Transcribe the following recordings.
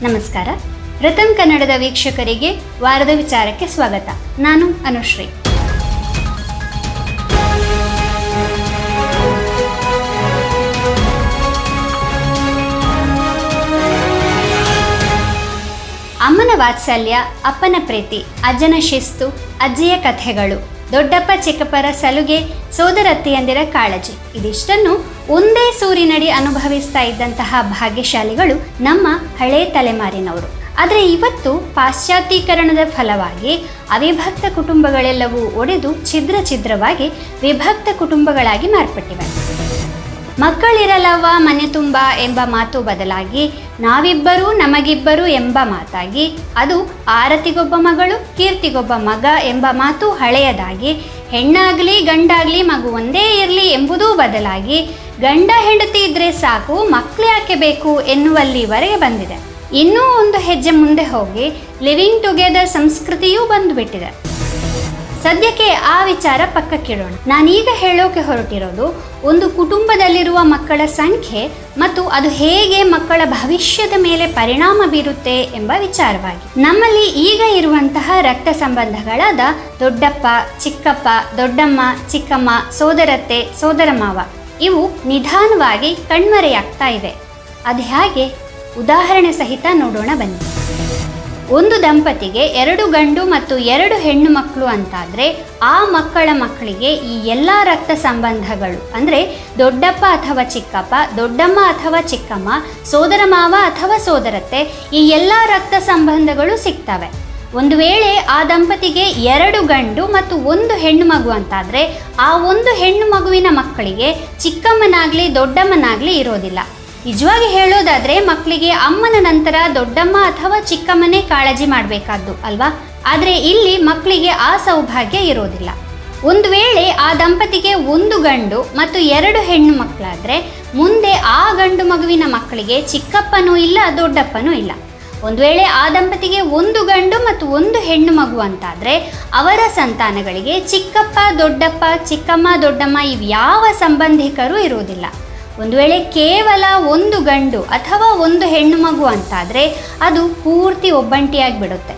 ನಮಸ್ಕಾರ. ರತನ್ ಕನ್ನಡದ ವೀಕ್ಷಕರಿಗೆ ವಾರದ ವಿಚಾರಕ್ಕೆ ಸ್ವಾಗತ. ನಾನು ಅನುಶ್ರೀ. ಅಮ್ಮನ ವಾತ್ಸಲ್ಯ, ಅಪ್ಪನ ಪ್ರೀತಿ, ಅಜ್ಜನ ಶಿಸ್ತು, ಅಜ್ಜಿಯ ಕಥೆಗಳು, ದೊಡ್ಡಪ್ಪ ಚಿಕ್ಕಪ್ಪರ ಸಲುಗೆ, ಸೋದರತ್ತೆಯಂದಿರ ಕಾಳಜಿ ಇದಿಷ್ಟನ್ನು ಒಂದೇ ಸೂರಿನಡಿ ಅನುಭವಿಸ್ತಾ ಇದ್ದಂತಹ ಭಾಗ್ಯಶಾಲಿಗಳು ನಮ್ಮ ಹಳೆ ತಲೆಮಾರಿನವರು. ಆದರೆ ಇವತ್ತು ಪಾಶ್ಚಾತ್ಯೀಕರಣದ ಫಲವಾಗಿ ಅವಿಭಕ್ತ ಕುಟುಂಬಗಳೆಲ್ಲವೂ ಒಡೆದು ಛಿದ್ರ ಛಿದ್ರವಾಗಿ ವಿಭಕ್ತ ಕುಟುಂಬಗಳಾಗಿ ಮಾರ್ಪಟ್ಟಿವೆ. ಮಕ್ಕಳಿರಲವ್ವ ಮನೆ ತುಂಬ ಎಂಬ ಮಾತು ಬದಲಾಗಿ ನಾವಿಬ್ಬರು ನಮಗಿಬ್ಬರು ಎಂಬ ಮಾತಾಗಿ, ಅದು ಆರತಿಗೊಬ್ಬ ಮಗಳು ಕೀರ್ತಿಗೊಬ್ಬ ಮಗ ಎಂಬ ಮಾತು ಹಳೆಯದಾಗಿ, ಹೆಣ್ಣಾಗಲಿ ಗಂಡಾಗಲಿ ಮಗು ಒಂದೇ ಇರಲಿ ಎಂಬುದೂ ಬದಲಾಗಿ, ಗಂಡ ಹೆಂಡತಿ ಇದ್ರೆ ಸಾಕು ಮಕ್ಕಳು ಯಾಕೆ ಬೇಕು ಎನ್ನುವಲ್ಲಿವರೆಗೆ ಬಂದಿದೆ. ಇನ್ನೂ ಒಂದು ಹೆಜ್ಜೆ ಮುಂದೆ ಹೋಗಿ ಲಿವಿಂಗ್ ಟುಗೆದರ್ ಸಂಸ್ಕೃತಿಯೂ ಬಂದುಬಿಟ್ಟಿದೆ. ಸದ್ಯಕ್ಕೆ ಆ ವಿಚಾರ ಪಕ್ಕಕ್ಕಿಡೋಣ. ನಾನೀಗ ಹೇಳೋಕೆ ಹೊರಟಿರೋದು ಒಂದು ಕುಟುಂಬದಲ್ಲಿರುವ ಮಕ್ಕಳ ಸಂಖ್ಯೆ ಮತ್ತು ಅದು ಹೇಗೆ ಮಕ್ಕಳ ಭವಿಷ್ಯದ ಮೇಲೆ ಪರಿಣಾಮ ಬೀರುತ್ತೆ ಎಂಬ ವಿಚಾರವಾಗಿ. ನಮ್ಮಲ್ಲಿ ಈಗ ಇರುವಂತಹ ರಕ್ತ ಸಂಬಂಧಗಳಾದ ದೊಡ್ಡಪ್ಪ, ಚಿಕ್ಕಪ್ಪ, ದೊಡ್ಡಮ್ಮ, ಚಿಕ್ಕಮ್ಮ, ಸೋದರತ್ತೆ, ಸೋದರ ಮಾವ ಇವು ನಿಧಾನವಾಗಿ ಕಣ್ಮರೆಯಾಗ್ತಾ ಇವೆ. ಅದು ಹೇಗೆ? ಉದಾಹರಣೆ ಸಹಿತ ನೋಡೋಣ ಬನ್ನಿ. ಒಂದು ದಂಪತಿಗೆ 2 ಗಂಡು ಮತ್ತು 2 ಹೆಣ್ಣು ಮಕ್ಕಳು ಅಂತಾದರೆ ಆ ಮಕ್ಕಳ ಮಕ್ಕಳಿಗೆ ಈ ಎಲ್ಲ ರಕ್ತ ಸಂಬಂಧಗಳು ಅಂದರೆ ದೊಡ್ಡಪ್ಪ ಅಥವಾ ಚಿಕ್ಕಪ್ಪ, ದೊಡ್ಡಮ್ಮ ಅಥವಾ ಚಿಕ್ಕಮ್ಮ, ಸೋದರ ಮಾವ ಅಥವಾ ಸೋದರತ್ತೆ ಈ ಎಲ್ಲ ರಕ್ತ ಸಂಬಂಧಗಳು ಸಿಗ್ತವೆ. ಒಂದು ವೇಳೆ ಆ ದಂಪತಿಗೆ 2 ಗಂಡು ಮತ್ತು 1 ಹೆಣ್ಣು ಮಗು ಅಂತಾದರೆ ಆ ಒಂದು ಹೆಣ್ಣು ಮಗುವಿನ ಮಕ್ಕಳಿಗೆ ಚಿಕ್ಕಮ್ಮನಾಗಲಿ ದೊಡ್ಡಮ್ಮನಾಗಲಿ ಇರೋದಿಲ್ಲ. ನಿಜವಾಗಿ ಹೇಳೋದಾದರೆ ಮಕ್ಕಳಿಗೆ ಅಮ್ಮನ ನಂತರ ದೊಡ್ಡಮ್ಮ ಅಥವಾ ಚಿಕ್ಕಮ್ಮನೇ ಕಾಳಜಿ ಮಾಡಬೇಕಾದ್ದು ಅಲ್ವಾ? ಆದರೆ ಇಲ್ಲಿ ಮಕ್ಕಳಿಗೆ ಆ ಸೌಭಾಗ್ಯ ಇರೋದಿಲ್ಲ. ಒಂದು ವೇಳೆ ಆ ದಂಪತಿಗೆ 1 ಗಂಡು ಮತ್ತು 2 ಹೆಣ್ಣು ಮಕ್ಕಳಾದರೆ ಮುಂದೆ ಆ ಗಂಡು ಮಗುವಿನ ಮಕ್ಕಳಿಗೆ ಚಿಕ್ಕಪ್ಪನೂ ಇಲ್ಲ ದೊಡ್ಡಪ್ಪನೂ ಇಲ್ಲ. ಒಂದು ವೇಳೆ ಆ ದಂಪತಿಗೆ 1 ಗಂಡು ಮತ್ತು 1 ಹೆಣ್ಣು ಮಗು ಅಂತಾದರೆ ಅವರ ಸಂತಾನಗಳಿಗೆ ಚಿಕ್ಕಪ್ಪ, ದೊಡ್ಡಪ್ಪ, ಚಿಕ್ಕಮ್ಮ, ದೊಡ್ಡಮ್ಮ ಇವ್ಯಾವ ಸಂಬಂಧಿಕರೂ ಇರುವುದಿಲ್ಲ. ಒಂದು ವೇಳೆ ಕೇವಲ 1 ಗಂಡು ಅಥವಾ 1 ಹೆಣ್ಣು ಮಗು ಅಂತಾದರೆ ಅದು ಪೂರ್ತಿ ಒಬ್ಬಂಟಿಯಾಗಿ ಬಿಡುತ್ತೆ.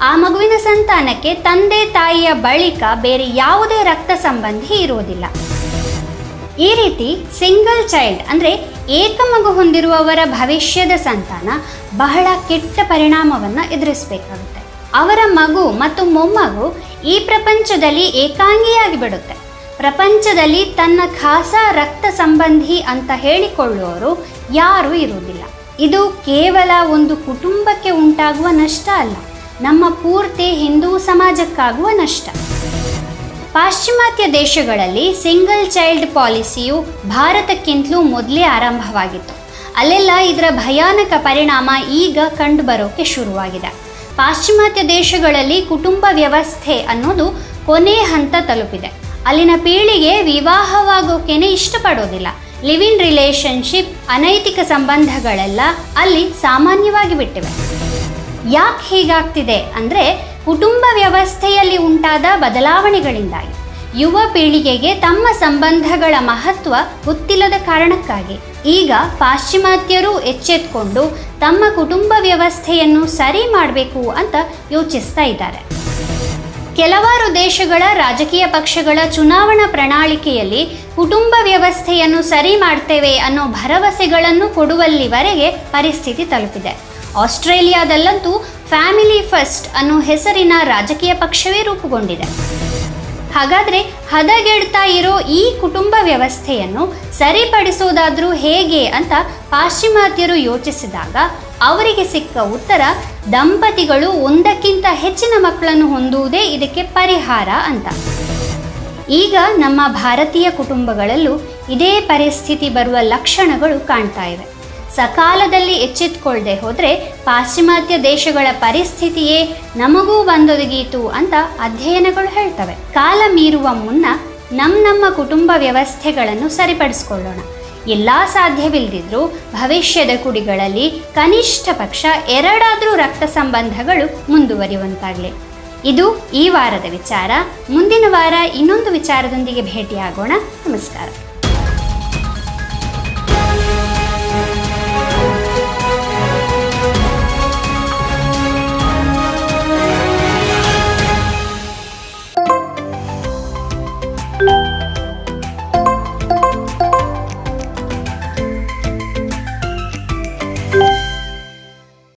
ಆ ಮಗುವಿನ ಸಂತಾನಕ್ಕೆ ತಂದೆ ತಾಯಿಯ ಬಳಿಕ ಬೇರೆ ಯಾವುದೇ ರಕ್ತ ಸಂಬಂಧಿ ಇರುವುದಿಲ್ಲ. ಈ ರೀತಿ ಸಿಂಗಲ್ ಚೈಲ್ಡ್ ಅಂದರೆ ಏಕ ಮಗು ಹೊಂದಿರುವವರ ಭವಿಷ್ಯದ ಸಂತಾನ ಬಹಳ ಕೆಟ್ಟ ಪರಿಣಾಮವನ್ನು ಎದುರಿಸಬೇಕಾಗುತ್ತೆ. ಅವರ ಮಗು ಮತ್ತು ಮೊಮ್ಮಗು ಈ ಪ್ರಪಂಚದಲ್ಲಿ ಏಕಾಂಗಿಯಾಗಿ ಬಿಡುತ್ತೆ. ಪ್ರಪಂಚದಲ್ಲಿ ತನ್ನ ಖಾಸ ರಕ್ತ ಸಂಬಂಧಿ ಅಂತ ಹೇಳಿಕೊಳ್ಳುವವರು ಯಾರೂ ಇರುವುದಿಲ್ಲ. ಇದು ಕೇವಲ ಒಂದು ಕುಟುಂಬಕ್ಕೆ ಉಂಟಾಗುವ ನಷ್ಟ ಅಲ್ಲ, ನಮ್ಮ ಪೂರ್ತಿ ಹಿಂದೂ ಸಮಾಜಕ್ಕಾಗುವ ನಷ್ಟ. ಪಾಶ್ಚಿಮಾತ್ಯ ದೇಶಗಳಲ್ಲಿ ಸಿಂಗಲ್ ಚೈಲ್ಡ್ ಪಾಲಿಸಿಯು ಭಾರತಕ್ಕಿಂತಲೂ ಮೊದಲೇ ಆರಂಭವಾಗಿತ್ತು. ಅಲ್ಲೆಲ್ಲ ಇದರ ಭಯಾನಕ ಪರಿಣಾಮ ಈಗ ಕಂಡುಬರೋಕ್ಕೆ ಶುರುವಾಗಿದೆ. ಪಾಶ್ಚಿಮಾತ್ಯ ದೇಶಗಳಲ್ಲಿ ಕುಟುಂಬ ವ್ಯವಸ್ಥೆ ಅನ್ನೋದು ಕೊನೆ ಹಂತ ತಲುಪಿದೆ. ಅಲ್ಲಿನ ಪೀಳಿಗೆ ವಿವಾಹವಾಗೋಕೆನೆ ಇಷ್ಟಪಡೋದಿಲ್ಲ. ಲಿವ್ ಇನ್ ರಿಲೇಷನ್ಶಿಪ್, ಅನೈತಿಕ ಸಂಬಂಧಗಳೆಲ್ಲ ಅಲ್ಲಿ ಸಾಮಾನ್ಯವಾಗಿ ಬಿಟ್ಟಿವೆ. ಯಾಕೆ ಹೀಗಾಗ್ತಿದೆ ಅಂದರೆ ಕುಟುಂಬ ವ್ಯವಸ್ಥೆಯಲ್ಲಿ ಉಂಟಾದ ಬದಲಾವಣೆಗಳಿಂದಾಗಿ ಯುವ ಪೀಳಿಗೆಗೆ ತಮ್ಮ ಸಂಬಂಧಗಳ ಮಹತ್ವ ಗೊತ್ತಿಲ್ಲದ ಕಾರಣಕ್ಕಾಗಿ. ಈಗ ಪಾಶ್ಚಿಮಾತ್ಯರು ಎಚ್ಚೆತ್ಕೊಂಡು ತಮ್ಮ ಕುಟುಂಬ ವ್ಯವಸ್ಥೆಯನ್ನು ಸರಿ ಮಾಡಬೇಕು ಅಂತ ಯೋಚಿಸ್ತಾ ಇದ್ದಾರೆ. ಕೆಲವಾರು ದೇಶಗಳ ರಾಜಕೀಯ ಪಕ್ಷಗಳ ಚುನಾವಣಾ ಪ್ರಣಾಳಿಕೆಯಲ್ಲಿ ಕುಟುಂಬ ವ್ಯವಸ್ಥೆಯನ್ನು ಸರಿ ಮಾಡ್ತೇವೆ ಅನ್ನೋ ಭರವಸೆಗಳನ್ನು ಕೊಡುವಲ್ಲಿವರೆಗೆ ಪರಿಸ್ಥಿತಿ ತಲುಪಿದೆ. ಆಸ್ಟ್ರೇಲಿಯಾದಲ್ಲಂತೂ ಫ್ಯಾಮಿಲಿ ಫಸ್ಟ್ ಅನ್ನೋ ಹೆಸರಿನ ರಾಜಕೀಯ ಪಕ್ಷವೇ ರೂಪುಗೊಂಡಿದೆ. ಹಾಗಾದರೆ ಹದಗೆಡ್ತಾ ಇರೋ ಈ ಕುಟುಂಬ ವ್ಯವಸ್ಥೆಯನ್ನು ಸರಿಪಡಿಸೋದಾದರೂ ಹೇಗೆ ಅಂತ ಪಾಶ್ಚಿಮಾತ್ಯರು ಯೋಚಿಸಿದಾಗ ಅವರಿಗೆ ಸಿಕ್ಕ ಉತ್ತರ ದಂಪತಿಗಳು ಒಂದಕ್ಕಿಂತ ಹೆಚ್ಚಿನ ಮಕ್ಕಳನ್ನು ಹೊಂದುವುದೇ ಇದಕ್ಕೆ ಪರಿಹಾರ ಅಂತ. ಈಗ ನಮ್ಮ ಭಾರತೀಯ ಕುಟುಂಬಗಳಲ್ಲೂ ಇದೇ ಪರಿಸ್ಥಿತಿ ಬರುವ ಲಕ್ಷಣಗಳು ಕಾಣ್ತಾ ಇವೆ. ಸಕಾಲದಲ್ಲಿ ಎಚ್ಚೆತ್ತುಕೊಳ್ಳದೆ ಹೋದರೆ ಪಾಶ್ಚಿಮಾತ್ಯ ದೇಶಗಳ ಪರಿಸ್ಥಿತಿಯೇ ನಮಗೂ ಬಂದೊದಗೀತು ಅಂತ ಅಧ್ಯಯನಗಳು ಹೇಳ್ತವೆ. ಕಾಲ ಮೀರುವ ಮುನ್ನ ನಮ್ಮ ಕುಟುಂಬ ವ್ಯವಸ್ಥೆಗಳನ್ನು ಸರಿಪಡಿಸ್ಕೊಳ್ಳೋಣ. ಎಲ್ಲ ಸಾಧ್ಯವಿಲ್ಲದಿದ್ರೂ ಭವಿಷ್ಯದ ಕುಡಿಗಳಲ್ಲಿ ಕನಿಷ್ಠ ಪಕ್ಷ 2 ರಕ್ತ ಸಂಬಂಧಗಳು ಮುಂದುವರಿಯುವಂತಾಗಲಿ. ಇದು ಈ ವಾರದ ವಿಚಾರ. ಮುಂದಿನ ವಾರ ಇನ್ನೊಂದು ವಿಚಾರದೊಂದಿಗೆ ಭೇಟಿಯಾಗೋಣ. ನಮಸ್ಕಾರ. ನಮಸ್ಕಾರ.